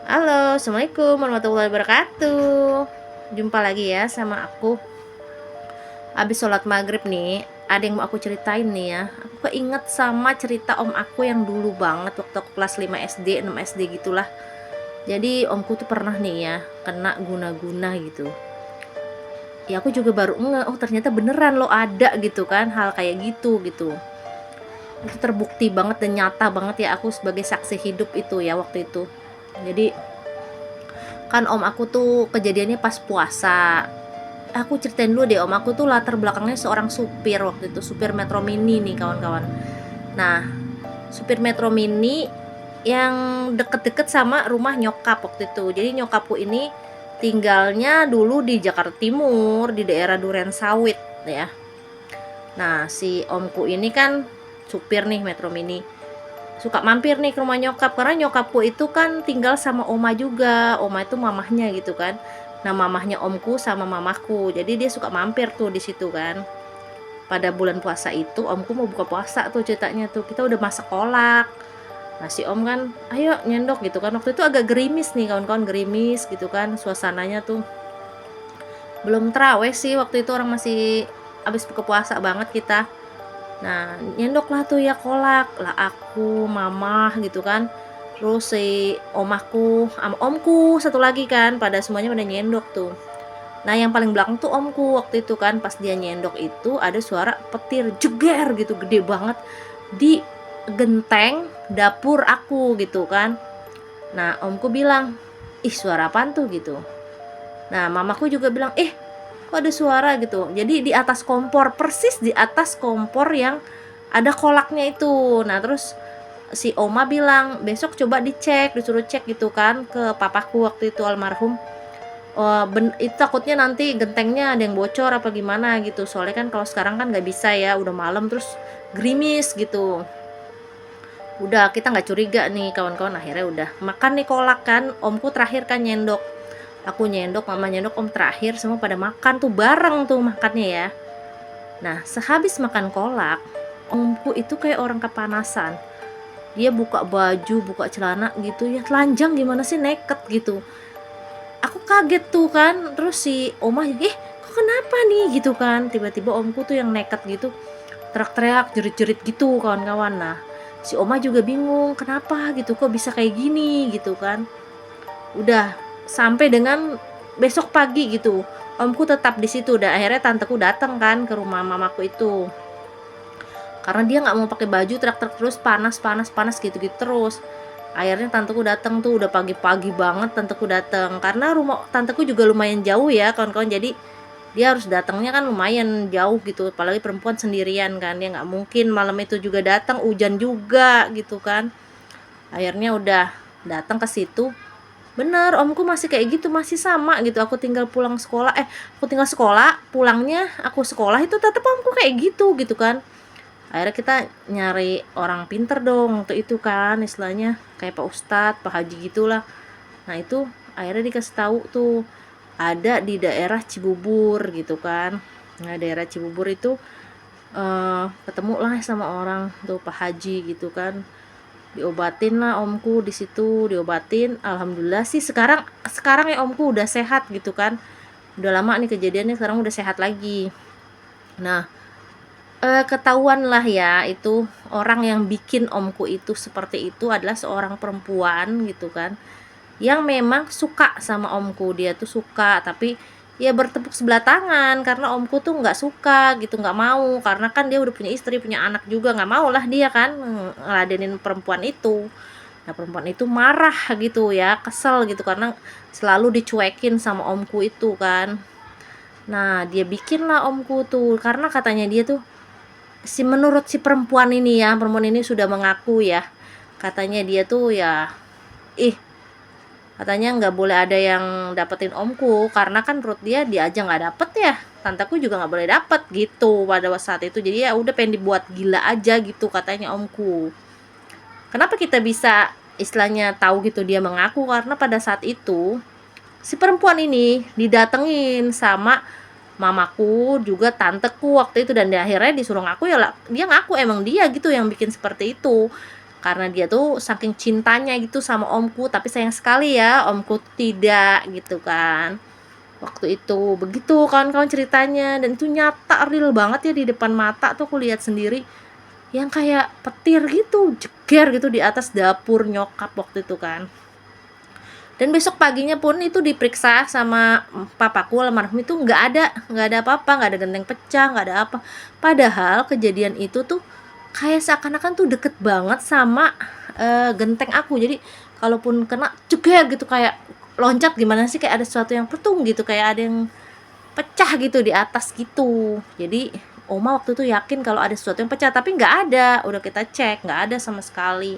Halo, Assalamualaikum warahmatullahi wabarakatuh. Jumpa lagi ya sama aku. Abis sholat maghrib nih, ada yang mau aku ceritain nih ya. Aku keinget sama cerita om aku yang dulu banget waktu aku kelas 5 SD, 6 SD gitulah. Jadi omku tuh pernah nih ya, kena guna-guna gitu. Ya aku juga baru oh ternyata beneran loh ada gitu kan, hal kayak gitu gitu. Itu terbukti banget dan nyata banget ya, aku sebagai saksi hidup itu ya waktu itu. Jadi kan om aku tuh kejadiannya pas puasa. Aku ceritain dulu deh, om aku tuh latar belakangnya seorang supir waktu itu, supir Metro Mini nih kawan-kawan. Nah, supir Metro Mini yang deket-deket sama rumah nyokap waktu itu. Jadi nyokapku ini tinggalnya dulu di Jakarta Timur, di daerah Duren Sawit ya. Nah, si omku ini kan supir nih Metro Mini, suka mampir nih ke rumah nyokap, karena nyokapku itu kan tinggal sama oma juga. Oma itu mamahnya gitu kan. Nah, mamahnya omku sama mamaku. Jadi dia suka mampir tuh di situ kan. Pada bulan puasa itu omku mau buka puasa tuh ceritanya tuh. Kita udah masak kolak. Nah, si om kan, "Ayo nyendok" gitu kan. Waktu itu agak gerimis nih kawan-kawan, gerimis gitu kan suasananya tuh. Belum terawih sih waktu itu, orang masih habis buka puasa banget kita. Nah, nyendok lah tuh ya kolak lah, aku, mama gitu kan, terus si omaku sama omku satu lagi kan, semuanya pada nyendok tuh. Nah, yang paling belakang tuh omku waktu itu kan. Pas dia nyendok itu ada suara petir jeger gitu gede banget di genteng dapur aku gitu kan. Nah, omku bilang, "Ih, suara apaan tuh?" gitu. Nah, mamaku juga bilang, kok ada suara?" gitu. Jadi di atas kompor, persis di atas kompor yang ada kolaknya itu. Nah, terus si oma bilang, "Besok coba dicek," disuruh cek gitu kan ke papaku waktu itu almarhum. Itu takutnya nanti gentengnya ada yang bocor apa gimana gitu. Soalnya kan kalau sekarang kan nggak bisa ya, udah malam terus gerimis gitu. Udah kita nggak curiga nih kawan-kawan, akhirnya udah makan nih kolak kan. Omku terakhir kan nyendok, aku nyendok, mama nyendok, om terakhir, semua pada makan tuh bareng tuh makannya ya. Nah, sehabis makan kolak, omku itu kayak orang kepanasan. Dia buka baju, buka celana gitu ya, telanjang gimana sih, neket gitu. Aku kaget tuh kan, terus si oma, kok kenapa nih gitu kan. Tiba-tiba omku tuh yang neket gitu, teriak-teriak, jerit-jerit gitu kawan-kawan. Nah, si oma juga bingung, kenapa gitu, kok bisa kayak gini gitu kan. Udah sampai dengan besok pagi gitu, omku tetap di situ. Dan akhirnya tanteku datang kan ke rumah mamaku itu, karena dia nggak mau pakai baju, teriak-teriak terus, panas panas panas gitu-gitu terus. Akhirnya tanteku datang tuh, udah pagi-pagi banget tanteku datang, karena rumah tanteku juga lumayan jauh ya kawan-kawan. Jadi dia harus datangnya kan lumayan jauh gitu, apalagi perempuan sendirian kan, dia nggak mungkin malam itu juga datang, hujan juga gitu kan. Akhirnya udah datang ke situ. Bener, omku masih kayak gitu, masih sama gitu. Aku tinggal pulang sekolah, aku tinggal sekolah, pulangnya aku sekolah, itu tetap omku kayak gitu gitu kan. Akhirnya kita nyari orang pinter dong untuk itu kan, istilahnya kayak Pak Ustadz, Pak Haji gitulah. Nah, itu akhirnya dikasih tahu tuh ada di daerah Cibubur gitu kan. Nah, daerah Cibubur itu ketemu lah sama orang tuh Pak Haji gitu kan. Diobatin lah omku di situ, diobatin. Alhamdulillah sih sekarang sekarang ya omku udah sehat gitu kan. Udah lama nih kejadiannya, sekarang udah sehat lagi. Nah, ketahuan lah ya, itu orang yang bikin omku itu seperti itu adalah seorang perempuan gitu kan, yang memang suka sama omku. Dia tuh suka, tapi ya bertepuk sebelah tangan karena omku tuh nggak suka gitu, nggak mau, karena kan dia udah punya istri, punya anak juga, nggak mau lah dia kan ngeladenin perempuan itu. Nah, perempuan itu marah gitu ya, kesel gitu karena selalu dicuekin sama omku itu kan. Nah, dia bikin lah omku tuh, karena katanya dia tuh, menurut si perempuan ini ya, perempuan ini sudah mengaku ya, katanya dia tuh ya, ih, katanya nggak boleh ada yang dapetin omku, karena kan menurut dia aja nggak dapet ya, tanteku juga nggak boleh dapet gitu pada saat itu. Jadi ya udah pengen dibuat gila aja gitu katanya omku. Kenapa kita bisa istilahnya tahu gitu dia mengaku, karena pada saat itu si perempuan ini didatengin sama mamaku juga tanteku waktu itu, dan akhirnya disuruh ngaku ya lah, dia ngaku emang dia gitu yang bikin seperti itu. karena dia tuh saking cintanya gitu sama omku, tapi sayang sekali ya omku tidak gitu kan. Waktu itu begitu kawan-kawan ceritanya, dan itu nyata real banget ya di depan mata tuh aku lihat sendiri, yang kayak petir gitu jeger gitu di atas dapur nyokap waktu itu kan. Dan besok paginya pun itu diperiksa sama papaku almarhum, itu nggak ada apa-apa, nggak ada genteng pecah, nggak ada apa. Padahal kejadian itu tuh kayak seakan-akan tuh deket banget sama genteng aku. Jadi kalaupun kena ceger gitu kayak loncat gimana sih, kayak ada sesuatu yang petung gitu, kayak ada yang pecah gitu di atas gitu. Jadi Oma waktu itu yakin kalau ada sesuatu yang pecah, tapi nggak ada. Udah kita cek nggak ada sama sekali.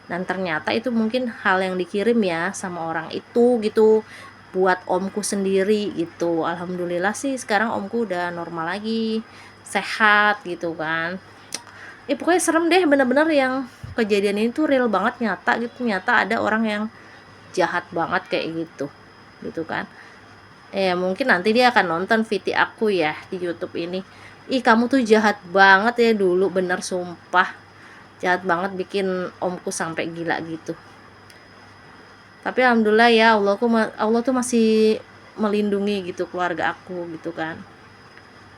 Dan ternyata itu mungkin hal yang dikirim ya sama orang itu gitu, buat omku sendiri gitu. Alhamdulillah sih sekarang omku udah normal lagi, sehat gitu kan. Pokoknya serem deh, bener-bener yang kejadian ini tuh real banget, nyata gitu. Nyata ada orang yang jahat banget kayak gitu kan. Mungkin nanti dia akan nonton VT aku ya di YouTube ini. Ih, kamu tuh jahat banget ya dulu, bener sumpah. Jahat banget, bikin omku sampai gila gitu. Tapi alhamdulillah ya, Allah tuh masih melindungi gitu keluarga aku gitu kan.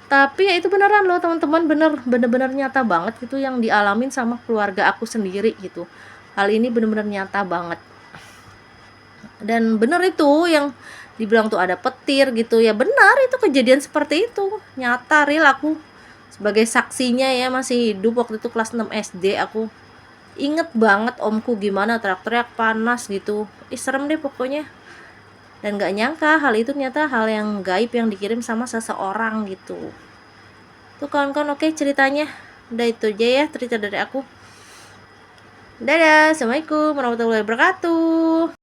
Tapi ya itu beneran loh teman-teman, bener-bener nyata banget gitu yang dialamin sama keluarga aku sendiri gitu. Hal ini bener-bener nyata banget. Dan bener itu yang dibilang tuh ada petir gitu ya, benar itu kejadian seperti itu, nyata real. Aku sebagai saksinya ya, masih hidup waktu itu kelas 6 SD. Aku inget banget omku gimana teriak-teriak panas gitu. Serem deh pokoknya. Dan gak nyangka hal itu ternyata hal yang gaib yang dikirim sama seseorang gitu. Tuh kawan-kawan, oke ceritanya. Udah itu aja ya cerita dari aku. Dadah, assalamualaikum warahmatullahi wabarakatuh.